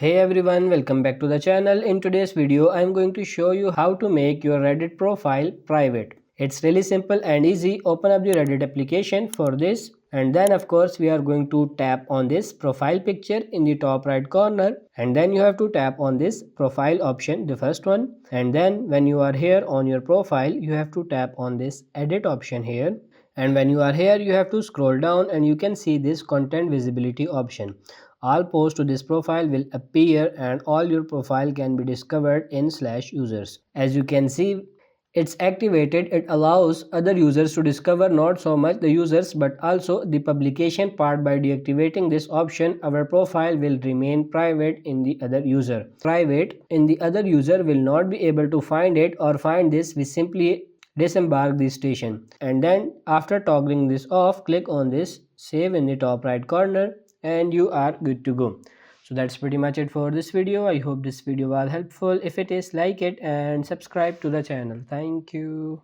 Hey everyone, welcome back to the channel. In today's video, I'm going to show you how to make your Reddit profile private. It's really simple and easy. Open up the Reddit application for this, and then of course we are going to tap on this profile picture in the top right corner, and then you have to tap on this profile option, the first one, and then when you are here on your profile, you have to tap on this edit option here. And when you are here, you have to scroll down and you can see this content visibility option. All posts to this profile will appear and all your profile can be discovered in /users. As you can see, it's activated. It allows other users to discover not so much the users but also the publication part. By deactivating this option, our profile will remain private in the other user. Private in the other user will not be able to find it or find this. We simply disembark the station, and then after toggling this off, click on this save in the top right corner and you are good to go. So that's pretty much it for this video. I hope this video was helpful. If it is, like it and subscribe to the channel. Thank you.